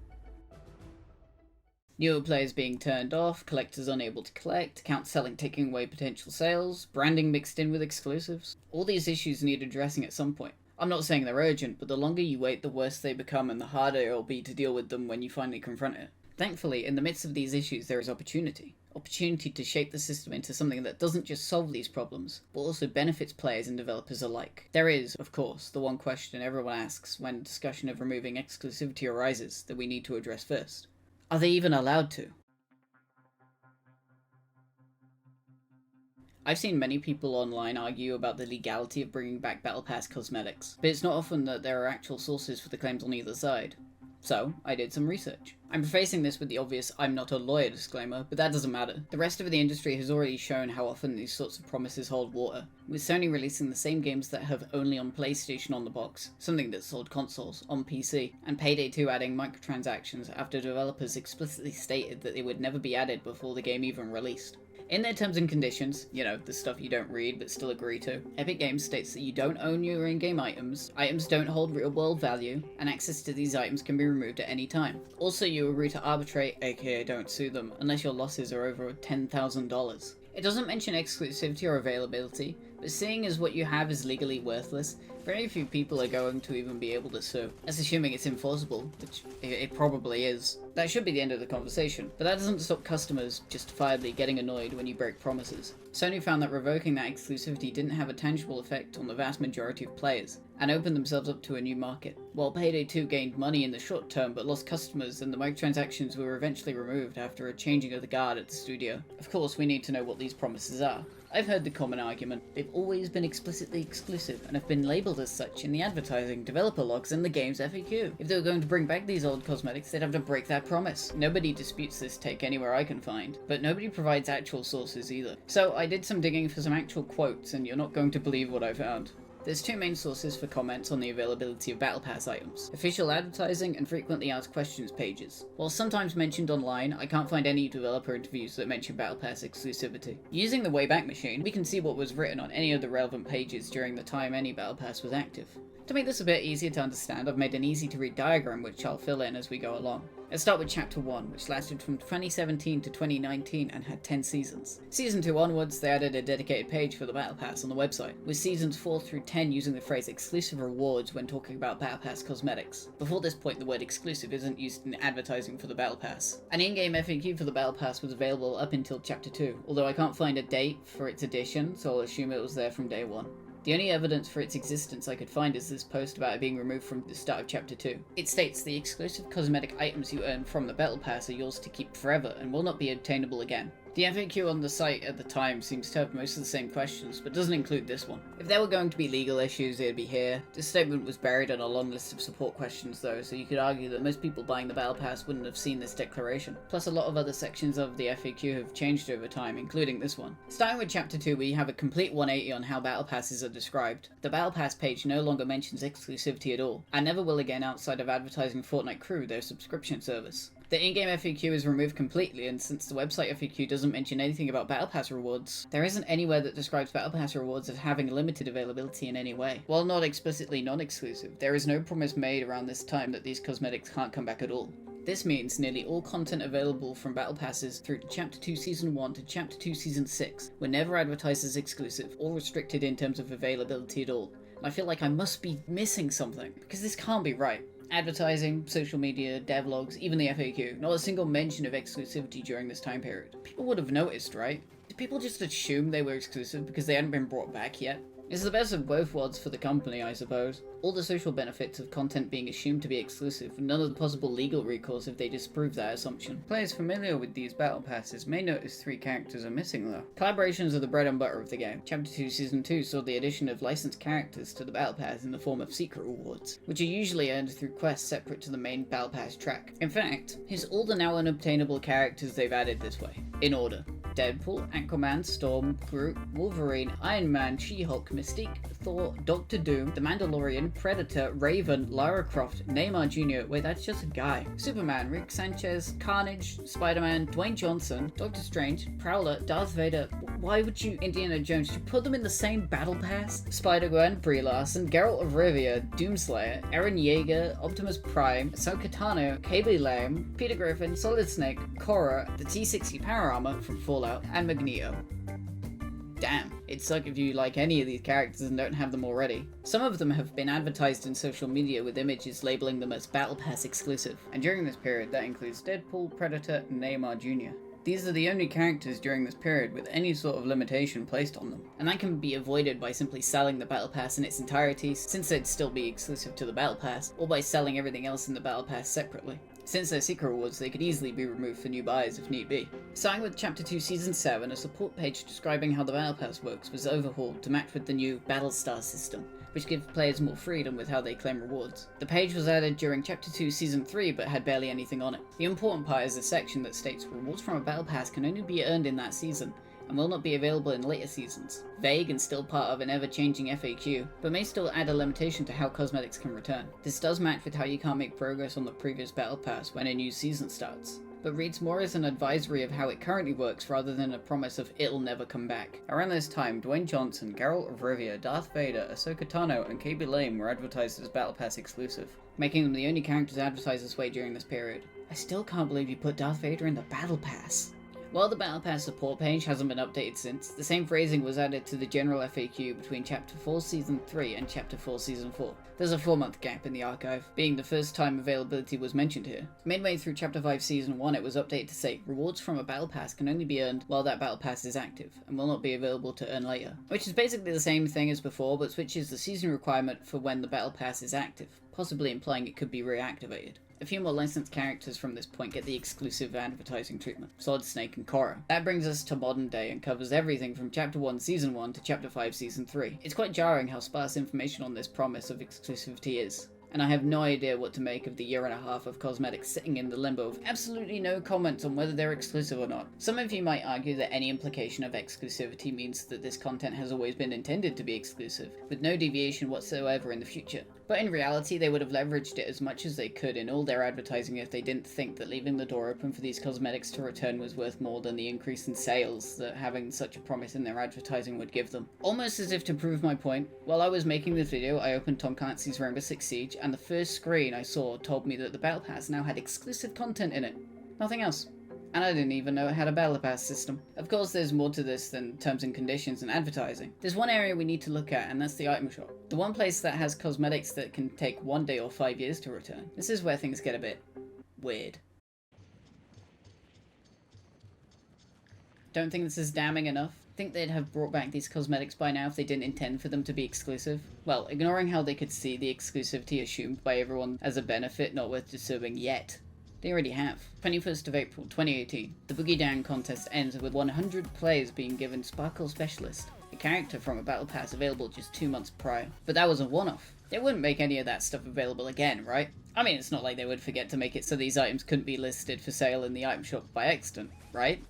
Newer players being turned off, collectors unable to collect, accounts selling taking away potential sales, branding mixed in with exclusives. All these issues need addressing at some point. I'm not saying they're urgent, but the longer you wait, the worse they become and the harder it'll be to deal with them when you finally confront it. Thankfully, in the midst of these issues there is opportunity. Opportunity to shape the system into something that doesn't just solve these problems, but also benefits players and developers alike. There is, of course, the one question everyone asks when discussion of removing exclusivity arises that we need to address first. Are they even allowed to? I've seen many people online argue about the legality of bringing back Battle Pass cosmetics, but it's not often that there are actual sources for the claims on either side. So, I did some research. I'm prefacing this with the obvious "I'm not a lawyer" disclaimer, but that doesn't matter. The rest of the industry has already shown how often these sorts of promises hold water, with Sony releasing the same games that have only on PlayStation on the box, something that sold consoles, on PC, and Payday 2 adding microtransactions after developers explicitly stated that they would never be added before the game even released. In their terms and conditions, you know, the stuff you don't read but still agree to, Epic Games states that you don't own your in-game items don't hold real-world value, and access to these items can be removed at any time. Also, you agree to arbitrate, aka don't sue them, unless your losses are over $10,000. It doesn't mention exclusivity or availability, but seeing as what you have is legally worthless, very few people are going to even be able to sue. That's assuming it's enforceable, which it probably is. That should be the end of the conversation, but that doesn't stop customers justifiably getting annoyed when you break promises. Sony found that revoking that exclusivity didn't have a tangible effect on the vast majority of players, and opened themselves up to a new market. While Payday 2 gained money in the short term but lost customers, and the microtransactions were eventually removed after a changing of the guard at the studio. Of course, we need to know what these promises are. I've heard the common argument: they've always been explicitly exclusive and have been labelled as such in the advertising, developer logs, and the game's FAQ. If they were going to bring back these old cosmetics, they'd have to break that promise. Nobody disputes this take anywhere I can find, but nobody provides actual sources either. So I did some digging for some actual quotes, and you're not going to believe what I found. There's two main sources for comments on the availability of Battle Pass items: official advertising and frequently asked questions pages. While sometimes mentioned online, I can't find any developer interviews that mention Battle Pass exclusivity. Using the Wayback Machine, we can see what was written on any of the relevant pages during the time any Battle Pass was active. To make this a bit easier to understand, I've made an easy to read diagram which I'll fill in as we go along. Let's start with Chapter 1, which lasted from 2017 to 2019 and had 10 seasons. Season 2 onwards, they added a dedicated page for the Battle Pass on the website, with Seasons 4 through 10 using the phrase exclusive rewards when talking about Battle Pass cosmetics. Before this point, the word exclusive isn't used in advertising for the Battle Pass. An in-game FAQ for the Battle Pass was available up until Chapter 2, although I can't find a date for its addition, so I'll assume it was there from day one. The only evidence for its existence I could find is this post about it being removed from the start of Chapter 2. It states the exclusive cosmetic items you earn from the Battle Pass are yours to keep forever and will not be obtainable again. The FAQ on the site at the time seems to have most of the same questions, but doesn't include this one. If there were going to be legal issues, it'd be here. This statement was buried on a long list of support questions though, so you could argue that most people buying the Battle Pass wouldn't have seen this declaration. Plus a lot of other sections of the FAQ have changed over time, including this one. Starting with Chapter 2, we have a complete 180 on how Battle Passes are described. The Battle Pass page no longer mentions exclusivity at all, and never will again outside of advertising Fortnite Crew, their subscription service. The in-game FAQ is removed completely, and since the website FAQ doesn't mention anything about Battle Pass rewards, there isn't anywhere that describes Battle Pass rewards as having limited availability in any way. While not explicitly non-exclusive, there is no promise made around this time that these cosmetics can't come back at all. This means nearly all content available from Battle Passes through to Chapter 2 Season 1 to Chapter 2 Season 6 were never advertised as exclusive or restricted in terms of availability at all. And I feel like I must be missing something, because this can't be right. Advertising, social media, devlogs, even the FAQ, not a single mention of exclusivity during this time period. People would have noticed, right? Did people just assume they were exclusive because they hadn't been brought back yet? It's the best of both worlds for the company, I suppose. All the social benefits of content being assumed to be exclusive, and none of the possible legal recourse if they disprove that assumption. Players familiar with these battle passes may notice 3 characters are missing though. Collaborations are the bread and butter of the game. Chapter 2 Season 2 saw the addition of licensed characters to the battle pass in the form of secret rewards, which are usually earned through quests separate to the main battle pass track. In fact, here's all the now unobtainable characters they've added this way, in order: Deadpool, Aquaman, Storm, Groot, Wolverine, Iron Man, She-Hulk, Mystique, Thor, Doctor Doom, The Mandalorian, Predator, Raven, Lara Croft, Neymar Jr. Wait, that's just a guy. Superman, Rick Sanchez, Carnage, Spider-Man, Dwayne Johnson, Doctor Strange, Prowler, Darth Vader. Why would you, Indiana Jones, you put them in the same battle pass? Spider-Gwen, Brie Larson, Geralt of Rivia, Doomslayer, Eren Yeager, Optimus Prime, Ahsoka Tano, Kaylee Lamb, Peter Griffin, Solid Snake, Korra, the T-60 Power Armor from Fallout, and Magneto. Damn, it'd suck if you like any of these characters and don't have them already. Some of them have been advertised in social media with images labeling them as Battle Pass exclusive, and during this period that includes Deadpool, Predator, and Neymar Jr. These are the only characters during this period with any sort of limitation placed on them, and that can be avoided by simply selling the Battle Pass in its entirety, since they'd still be exclusive to the Battle Pass, or by selling everything else in the Battle Pass separately. Since they're secret rewards, they could easily be removed for new buyers if need be. Starting with Chapter 2 Season 7, a support page describing how the Battle Pass works was overhauled to match with the new Battlestar system, which gives players more freedom with how they claim rewards. The page was added during Chapter 2 Season 3 but had barely anything on it. The important part is a section that states rewards from a Battle Pass can only be earned in that season, and will not be available in later seasons. Vague and still part of an ever-changing FAQ, but may still add a limitation to how cosmetics can return. This does match with how you can't make progress on the previous Battle Pass when a new season starts, but reads more as an advisory of how it currently works rather than a promise of it'll never come back. Around this time, Dwayne Johnson, Geralt of Rivia, Darth Vader, Ahsoka Tano, and KB Lame were advertised as Battle Pass exclusive, making them the only characters advertised this way during this period. I still can't believe you put Darth Vader in the Battle Pass. While the Battle Pass support page hasn't been updated since, the same phrasing was added to the general FAQ between Chapter 4 Season 3 and Chapter 4 Season 4. There's a 4-month gap in the archive, being the first time availability was mentioned here. Midway through Chapter 5 Season 1 it was updated to say, rewards from a Battle Pass can only be earned while that Battle Pass is active, and will not be available to earn later. Which is basically the same thing as before, but switches the season requirement for when the Battle Pass is active, possibly implying it could be reactivated. A few more licensed characters from this point get the exclusive advertising treatment, Solid Snake and Korra. That brings us to modern day and covers everything from Chapter 1 Season 1 to Chapter 5 Season 3. It's quite jarring how sparse information on this promise of exclusivity is, and I have no idea what to make of the year and a half of cosmetics sitting in the limbo of absolutely no comments on whether they're exclusive or not. Some of you might argue that any implication of exclusivity means that this content has always been intended to be exclusive, with no deviation whatsoever in the future. But in reality, they would have leveraged it as much as they could in all their advertising if they didn't think that leaving the door open for these cosmetics to return was worth more than the increase in sales that having such a promise in their advertising would give them. Almost as if to prove my point, while I was making this video, I opened Tom Clancy's Rainbow Six Siege, and the first screen I saw told me that the Battle Pass now had exclusive content in it. Nothing else. And I didn't even know it had a Battle Pass system. Of course, there's more to this than terms and conditions and advertising. There's one area we need to look at, and that's the item shop. The one place that has cosmetics that can take 1 day or 5 years to return. This is where things get a bit weird. Don't think this is damning enough? Think they'd have brought back these cosmetics by now if they didn't intend for them to be exclusive? Well, ignoring how they could see the exclusivity assumed by everyone as a benefit not worth disturbing yet, they already have. 21st of April 2018, the Boogie Down contest ends with 100 players being given Sparkle Specialist, a character from a Battle Pass available just 2 months prior. But that was a one-off. They wouldn't make any of that stuff available again, right? I mean, it's not like they would forget to make it so these items couldn't be listed for sale in the item shop by accident, right?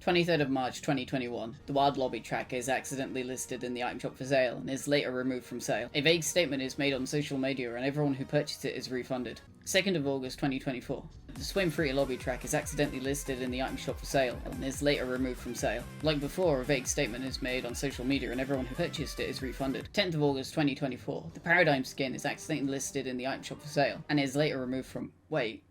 23rd of March 2021, the Wild Lobby track is accidentally listed in the item shop for sale and is later removed from sale. A vague statement is made on social media and everyone who purchased it is refunded. 2nd of August 2024, the Swim Free Lobby track is accidentally listed in the item shop for sale and is later removed from sale. Like before, a vague statement is made on social media and everyone who purchased it is refunded. 10th of August 2024, the Paradigm skin is accidentally listed in the item shop for sale and is later removed from... Wait,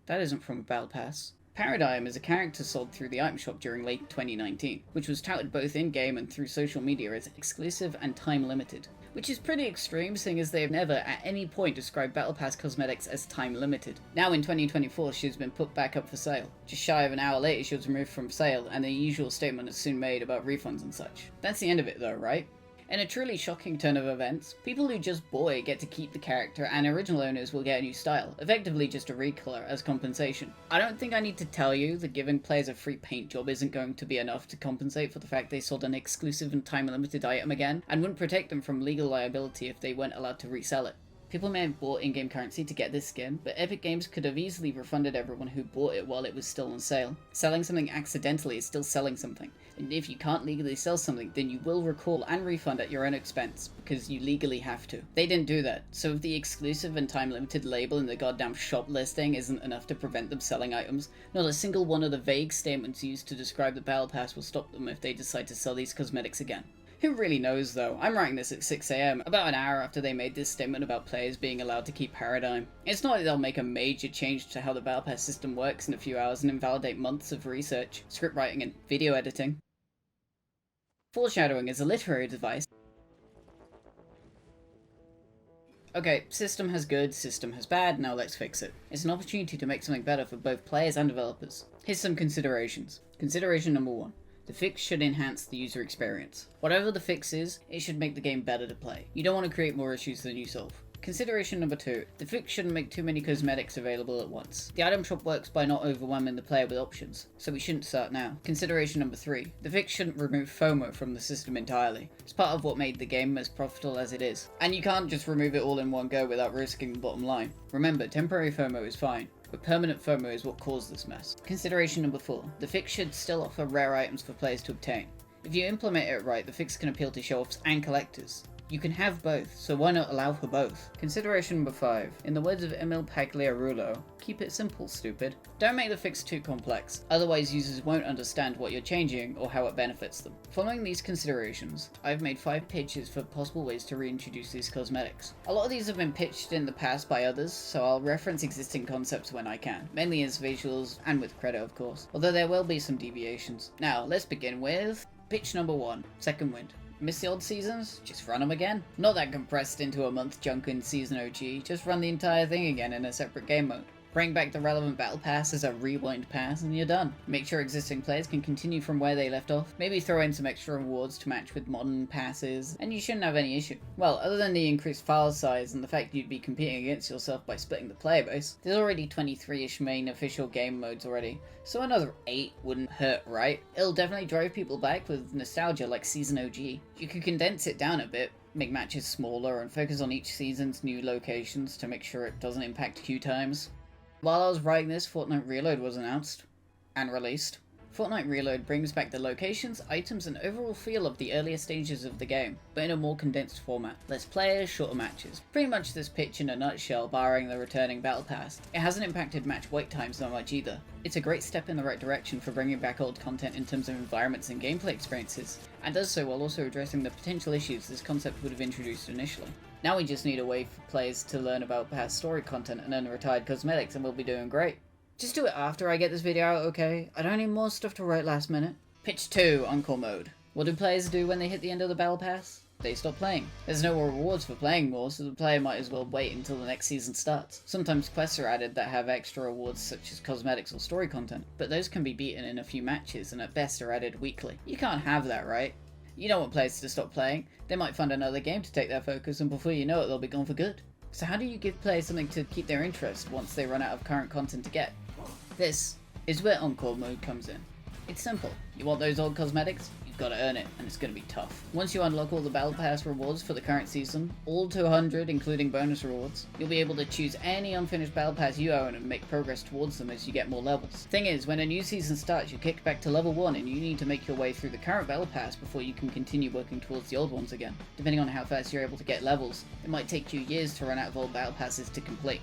that isn't from a Battle Pass. Paradigm is a character sold through the item shop during late 2019, which was touted both in-game and through social media as exclusive and time-limited. Which is pretty extreme, seeing as they have never at any point described Battle Pass cosmetics as time-limited. Now in 2024 she's been put back up for sale. Just shy of an hour later she was removed from sale, and the usual statement is soon made about refunds and such. That's the end of it though, right? In a truly shocking turn of events, people who just bought it get to keep the character and original owners will get a new style, effectively just a recolor as compensation. I don't think I need to tell you that giving players a free paint job isn't going to be enough to compensate for the fact they sold an exclusive and time-limited item again, and wouldn't protect them from legal liability if they weren't allowed to resell it. People may have bought in-game currency to get this skin, but Epic Games could have easily refunded everyone who bought it while it was still on sale. Selling something accidentally is still selling something, and if you can't legally sell something, then you will recall and refund at your own expense, because you legally have to. They didn't do that, so if the exclusive and time-limited label in the goddamn shop listing isn't enough to prevent them selling items, not a single one of the vague statements used to describe the Battle Pass will stop them if they decide to sell these cosmetics again. Who really knows though? I'm writing this at 6 AM, about an hour after they made this statement about players being allowed to keep Paradigm. It's not like they'll make a major change to how the Battle Pass system works in a few hours and invalidate months of research, script writing and video editing. Foreshadowing is a literary device. Okay, system has good, system has bad, now let's fix it. It's an opportunity to make something better for both players and developers. Here's some considerations. Consideration number 1. The fix should enhance the user experience. Whatever the fix is, it should make the game better to play. You don't want to create more issues than you solve. Consideration number 2. The fix shouldn't make too many cosmetics available at once. The item shop works by not overwhelming the player with options, so we shouldn't start now. Consideration number 3. The fix shouldn't remove FOMO from the system entirely. It's part of what made the game as profitable as it is. And you can't just remove it all in one go without risking the bottom line. Remember, temporary FOMO is fine, but permanent FOMO is what caused this mess. Consideration number 4. The fix should still offer rare items for players to obtain. If you implement it right, the fix can appeal to show-offs and collectors. You can have both, so why not allow for both? Consideration number 5. In the words of Emil Pagliarulo, keep it simple, stupid. Don't make the fix too complex, otherwise users won't understand what you're changing or how it benefits them. Following these considerations, I've made 5 pitches for possible ways to reintroduce these cosmetics. A lot of these have been pitched in the past by others, so I'll reference existing concepts when I can, mainly as visuals and with credit of course, although there will be some deviations. Now, let's begin with pitch number 1, Second Wind. Miss the old seasons? Just run them again. Not that compressed into a month chunk in Season OG, just run the entire thing again in a separate game mode. Bring back the relevant battle pass as a rewind pass and you're done. Make sure existing players can continue from where they left off. Maybe throw in some extra rewards to match with modern passes, and you shouldn't have any issue. Well, other than the increased file size and the fact you'd be competing against yourself by splitting the player base, there's already 23-ish main official game modes already, so another 8 wouldn't hurt, right? It'll definitely drive people back with nostalgia like Season OG. You could condense it down a bit, make matches smaller, and focus on each season's new locations to make sure it doesn't impact queue times. While I was writing this, Fortnite Reload was announced and released. Fortnite Reload brings back the locations, items, and overall feel of the earlier stages of the game, but in a more condensed format. Less players, shorter matches. Pretty much this pitch in a nutshell, barring the returning battle pass. It hasn't impacted match wait times that much either. It's a great step in the right direction for bringing back old content in terms of environments and gameplay experiences, and does so while also addressing the potential issues this concept would have introduced initially. Now we just need a way for players to learn about past story content and earn retired cosmetics, and we'll be doing great. Just do it after I get this video out, okay? I don't need more stuff to write last minute. Pitch 2, Encore Mode. What do players do when they hit the end of the battle pass? They stop playing. There's no rewards for playing more, so the player might as well wait until the next season starts. Sometimes quests are added that have extra rewards such as cosmetics or story content, but those can be beaten in a few matches and at best are added weekly. You can't have that, right? You don't want players to stop playing. They might find another game to take their focus, and before you know it, they'll be gone for good. So how do you give players something to keep their interest once they run out of current content to get? This is where Encore Mode comes in. It's simple. You want those old cosmetics? You've got to earn it, and it's going to be tough. Once you unlock all the Battle Pass rewards for the current season, all to 100 including bonus rewards, you'll be able to choose any unfinished Battle Pass you own and make progress towards them as you get more levels. Thing is, when a new season starts, you're kicked back to level 1 and you need to make your way through the current Battle Pass before you can continue working towards the old ones again. Depending on how fast you're able to get levels, it might take you years to run out of old Battle Passes to complete.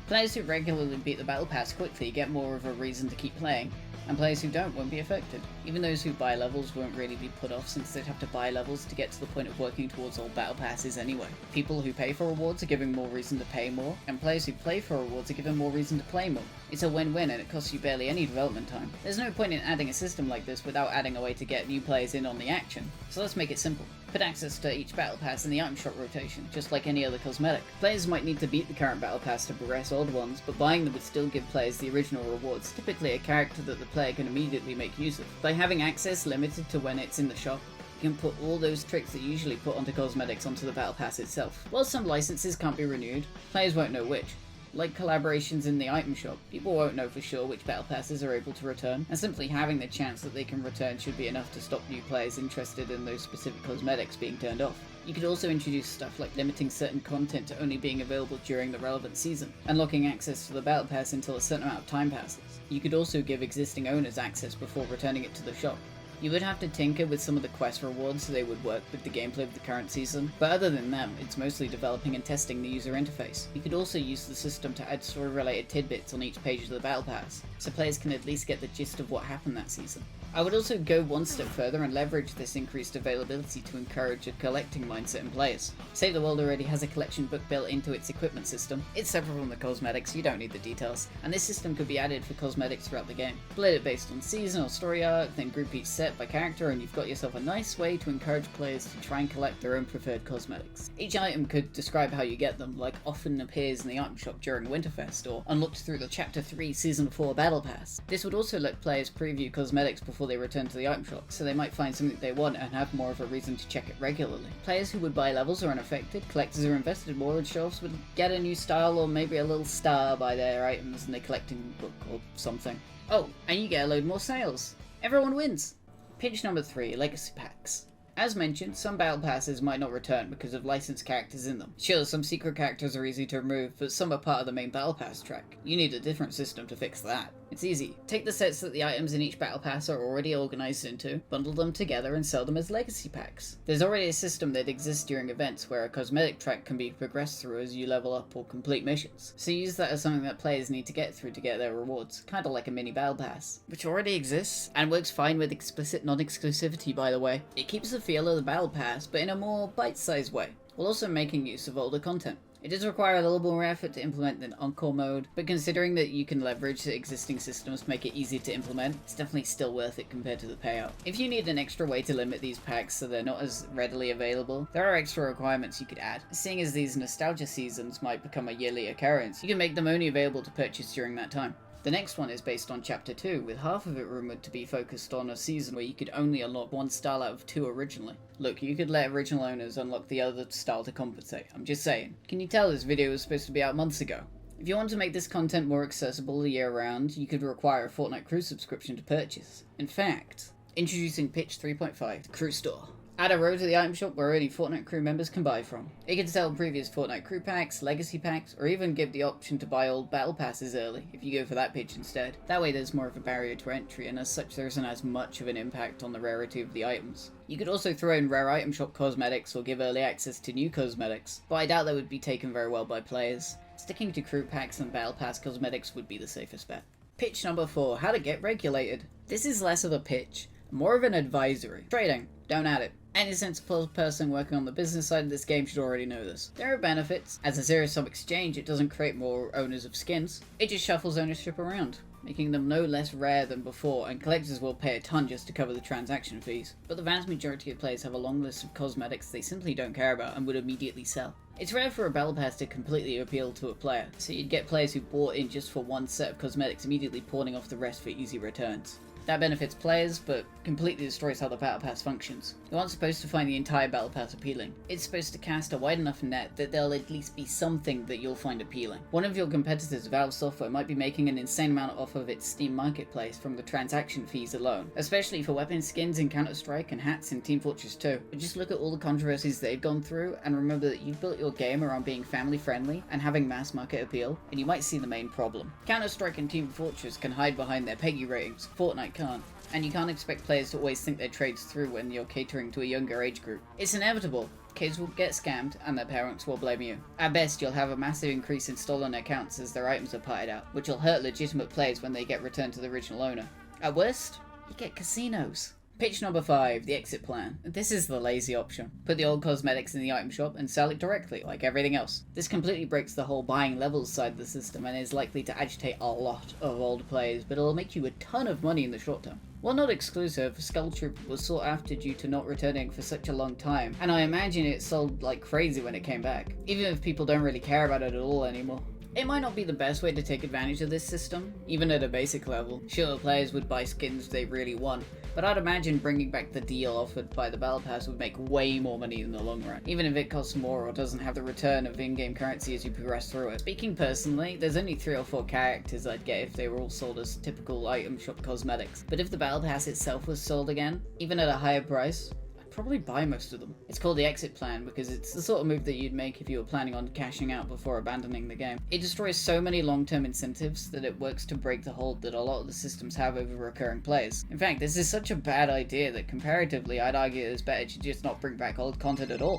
Players who regularly beat the Battle Pass quickly get more of a reason to keep playing, and players who don't won't be affected. Even those who buy levels won't really be put off since they'd have to buy levels to get to the point of working towards old Battle Passes anyway. People who pay for rewards are given more reason to pay more, and players who play for rewards are given more reason to play more. It's a win-win and it costs you barely any development time. There's no point in adding a system like this without adding a way to get new players in on the action, so let's make it simple. Put access to each battle pass in the item shop rotation, just like any other cosmetic. Players might need to beat the current battle pass to progress old ones, but buying them would still give players the original rewards, typically a character that the player can immediately make use of. By having access limited to when it's in the shop, you can put all those tricks that you usually put onto cosmetics onto the battle pass itself. While some licenses can't be renewed, players won't know which. Like collaborations in the item shop, people won't know for sure which battle passes are able to return, and simply having the chance that they can return should be enough to stop new players interested in those specific cosmetics being turned off. You could also introduce stuff like limiting certain content to only being available during the relevant season, unlocking access to the battle pass until a certain amount of time passes. You could also give existing owners access before returning it to the shop. You would have to tinker with some of the quest rewards so they would work with the gameplay of the current season, but other than them, it's mostly developing and testing the user interface. You could also use the system to add story-related tidbits on each page of the Battle Pass, so players can at least get the gist of what happened that season. I would also go one step further and leverage this increased availability to encourage a collecting mindset in players. Save the World already has a collection book built into its equipment system. It's separate from the cosmetics, you don't need the details, and this system could be added for cosmetics throughout the game. Split it based on season or story arc, then group each set step by character, and you've got yourself a nice way to encourage players to try and collect their own preferred cosmetics. Each item could describe how you get them, like often appears in the item shop during Winterfest, or unlocked through the Chapter 3 Season 4 Battle Pass. This would also let players preview cosmetics before they return to the item shop, so they might find something they want and have more of a reason to check it regularly. Players who would buy levels are unaffected, collectors who invested more in shelves would get a new style or maybe a little star by their items in the collecting book or something. Oh, and you get a load more sales. Everyone wins! Pitch number 3, Legacy Packs. As mentioned, some battle passes might not return because of licensed characters in them. Sure, some secret characters are easy to remove, but some are part of the main battle pass track. You need a different system to fix that. It's easy. Take the sets that the items in each battle pass are already organized into, bundle them together and sell them as legacy packs. There's already a system that exists during events where a cosmetic track can be progressed through as you level up or complete missions. So use that as something that players need to get through to get their rewards, kinda like a mini battle pass. Which already exists, and works fine with explicit non-exclusivity by the way. It keeps the feel of the battle pass, but in a more bite-sized way, while also making use of older content. It does require a little more effort to implement than Encore mode, but considering that you can leverage the existing systems to make it easy to implement, it's definitely still worth it compared to the payout. If you need an extra way to limit these packs so they're not as readily available, there are extra requirements you could add. Seeing as these nostalgia seasons might become a yearly occurrence, you can make them only available to purchase during that time. The next one is based on Chapter 2, with half of it rumoured to be focused on a season where you could only unlock one style out of 2 originally. Look, you could let original owners unlock the other style to compensate, I'm just saying. Can you tell this video was supposed to be out months ago? If you want to make this content more accessible year round, you could require a Fortnite Crew subscription to purchase. In fact, introducing Pitch 3.5, the Crew Store. Add a row to the item shop where only Fortnite Crew members can buy from. It can sell previous Fortnite Crew packs, legacy packs, or even give the option to buy old battle passes early, if you go for that pitch instead. That way there's more of a barrier to entry, and as such there isn't as much of an impact on the rarity of the items. You could also throw in rare item shop cosmetics or give early access to new cosmetics, but I doubt that would be taken very well by players. Sticking to crew packs and battle pass cosmetics would be the safest bet. Pitch number 4, how to get regulated. This is less of a pitch, more of an advisory. Trading, don't add it. Any sensible person working on the business side of this game should already know this. There are benefits. As a zero-sum exchange, it doesn't create more owners of skins. It just shuffles ownership around, making them no less rare than before, and collectors will pay a ton just to cover the transaction fees. But the vast majority of players have a long list of cosmetics they simply don't care about and would immediately sell. It's rare for a battle pass to completely appeal to a player, so you'd get players who bought in just for one set of cosmetics immediately pawning off the rest for easy returns. That benefits players, but completely destroys how the Battle Pass functions. You aren't supposed to find the entire Battle Pass appealing. It's supposed to cast a wide enough net that there'll at least be something that you'll find appealing. One of your competitors, Valve Software, might be making an insane amount off of its Steam marketplace from the transaction fees alone, especially for weapon skins in Counter-Strike and hats in Team Fortress 2. But just look at all the controversies they've gone through, and remember that you've built your game around being family-friendly and having mass market appeal, and you might see the main problem. Counter-Strike and Team Fortress can hide behind their PEGI ratings, Fortnite can't. And you can't expect players to always think their trades through when you're catering to a younger age group. It's inevitable. Kids will get scammed, and their parents will blame you. At best, you'll have a massive increase in stolen accounts as their items are parted out, which will hurt legitimate players when they get returned to the original owner. At worst, you get casinos. Pitch number 5, the exit plan. This is the lazy option. Put the old cosmetics in the item shop and sell it directly, like everything else. This completely breaks the whole buying levels side of the system and is likely to agitate a lot of old players, but it'll make you a ton of money in the short term. While not exclusive, Skull Trooper was sought after due to not returning for such a long time, and I imagine it sold like crazy when it came back, even if people don't really care about it at all anymore. It might not be the best way to take advantage of this system, even at a basic level. Sure, players would buy skins they really want, but I'd imagine bringing back the deal offered by the Battle Pass would make way more money in the long run, even if it costs more or doesn't have the return of in-game currency as you progress through it. Speaking personally, there's only 3 or 4 characters I'd get if they were all sold as typical item shop cosmetics, but if the Battle Pass itself was sold again, even at a higher price, probably buy most of them. It's called the exit plan because it's the sort of move that you'd make if you were planning on cashing out before abandoning the game. It destroys so many long-term incentives that it works to break the hold that a lot of the systems have over recurring players. In fact, this is such a bad idea that comparatively I'd argue it's better to just not bring back old content at all.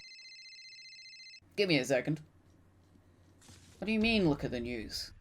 Give me a second. What do you mean, look at the news?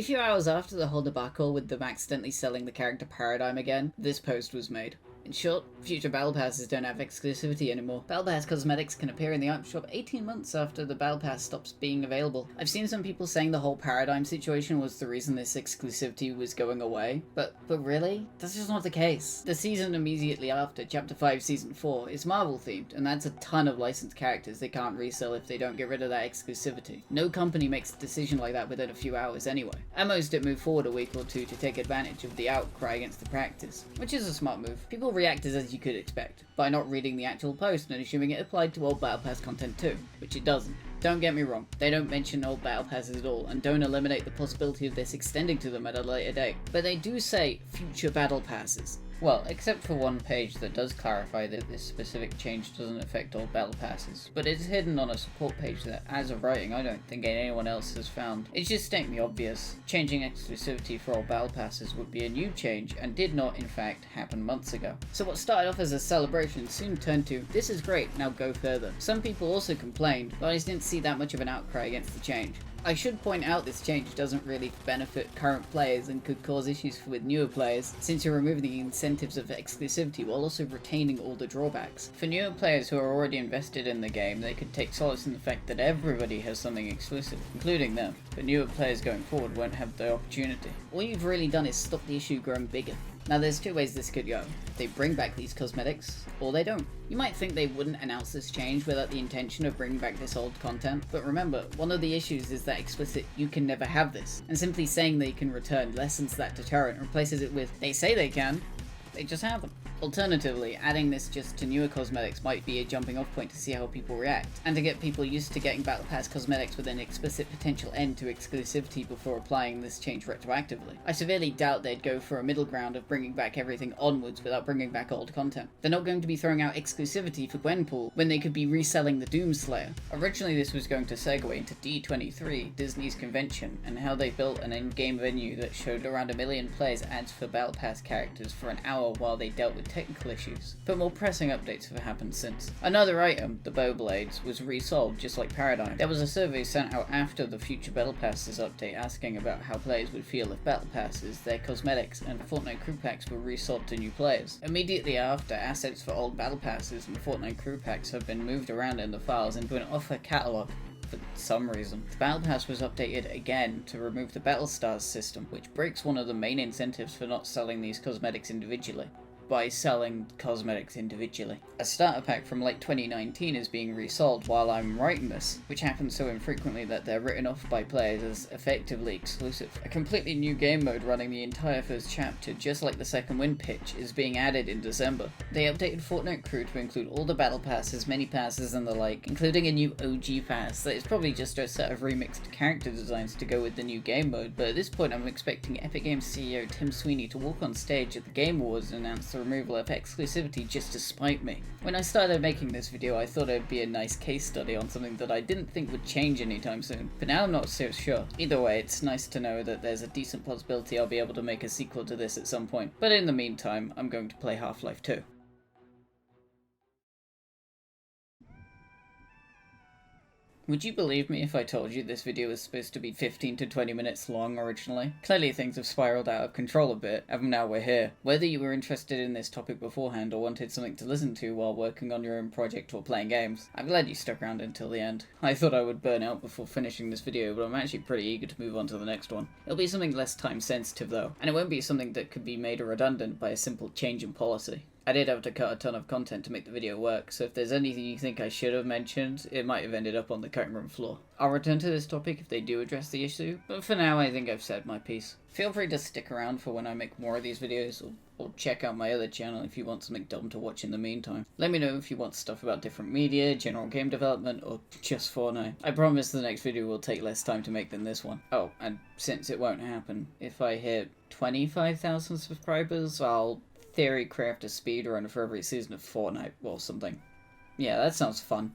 A few hours after the whole debacle with them accidentally selling the character Paradigm again, this post was made. In short, future Battle Passes don't have exclusivity anymore. Battle Pass cosmetics can appear in the item shop 18 months after the Battle Pass stops being available. I've seen some people saying the whole Paradigm situation was the reason this exclusivity was going away, but really? That's just not the case. The season immediately after, Chapter 5 Season 4, is Marvel themed, and that's a ton of licensed characters they can't resell if they don't get rid of that exclusivity. No company makes a decision like that within a few hours anyway. At most it moved forward a week or two to take advantage of the outcry against the practice, which is a smart move. People reacted as you could expect, by not reading the actual post and assuming it applied to old Battle Pass content too, which it doesn't. Don't get me wrong, they don't mention old Battle Passes at all, and don't eliminate the possibility of this extending to them at a later date, but they do say future Battle Passes. Well, except for one page that does clarify that this specific change doesn't affect all Battle Passes, but it's hidden on a support page that, as of writing, I don't think anyone else has found. It's just stating the obvious. Changing exclusivity for all Battle Passes would be a new change, and did not, in fact, happen months ago. So what started off as a celebration soon turned to, this is great, now go further. Some people also complained, but I just didn't see that much of an outcry against the change. I should point out this change doesn't really benefit current players and could cause issues with newer players, since you're removing the incentives of exclusivity while also retaining all the drawbacks. For newer players who are already invested in the game, they could take solace in the fact that everybody has something exclusive, including them, but newer players going forward won't have the opportunity. All you've really done is stop the issue growing bigger. Now there's two ways this could go. They bring back these cosmetics, or they don't. You might think they wouldn't announce this change without the intention of bringing back this old content, but remember, one of the issues is that explicit "you can never have this," and simply saying they can return lessens that deterrent and replaces it with "they say they can, they just haven't." Alternatively, adding this just to newer cosmetics might be a jumping off point to see how people react, and to get people used to getting Battle Pass cosmetics with an explicit potential end to exclusivity before applying this change retroactively. I severely doubt they'd go for a middle ground of bringing back everything onwards without bringing back old content. They're not going to be throwing out exclusivity for Gwenpool when they could be reselling the Doomslayer. Originally this was going to segue into D23, Disney's convention, and how they built an in-game venue that showed around 1 million players ads for Battle Pass characters for an hour while they dealt with technical issues, but more pressing updates have happened since. Another item, the bow blades, was resold just like Paradigm. There was a survey sent out after the future Battle Passes update asking about how players would feel if Battle Passes, their cosmetics, and Fortnite crew packs were resold to new players. Immediately after, assets for old Battle Passes and Fortnite crew packs have been moved around in the files into an offer catalog. For some reason. The Battle Pass was updated again to remove the Battle Stars system, which breaks one of the main incentives for not selling these cosmetics individually. By selling cosmetics individually. A starter pack from late 2019 is being resold while I'm writing this, which happens so infrequently that they're written off by players as effectively exclusive. A completely new game mode running the entire first chapter, just like the second wind pitch, is being added in December. They updated Fortnite crew to include all the battle passes, mini passes and the like, including a new OG pass that is probably just a set of remixed character designs to go with the new game mode, but at this point I'm expecting Epic Games CEO Tim Sweeney to walk on stage at the Game Awards and announce the removal of exclusivity just to spite me. When I started making this video I thought it'd be a nice case study on something that I didn't think would change anytime soon, but now I'm not so sure. Either way, it's nice to know that there's a decent possibility I'll be able to make a sequel to this at some point, but in the meantime I'm going to play Half-Life 2. Would you believe me if I told you this video was supposed to be 15 to 20 minutes long originally? Clearly things have spiraled out of control a bit, and now we're here. Whether you were interested in this topic beforehand or wanted something to listen to while working on your own project or playing games, I'm glad you stuck around until the end. I thought I would burn out before finishing this video, but I'm actually pretty eager to move on to the next one. It'll be something less time sensitive though, and it won't be something that could be made redundant by a simple change in policy. I did have to cut a ton of content to make the video work, so if there's anything you think I should have mentioned, it might have ended up on the cutting room floor. I'll return to this topic if they do address the issue, but for now I think I've said my piece. Feel free to stick around for when I make more of these videos, or check out my other channel if you want something dumb to watch in the meantime. Let me know if you want stuff about different media, general game development, or just Fortnite. I promise the next video will take less time to make than this one. Oh, and since it won't happen, if I hit 25,000 subscribers, I'll theory craft a speedrun for every season of Fortnite or something. Yeah, that sounds fun.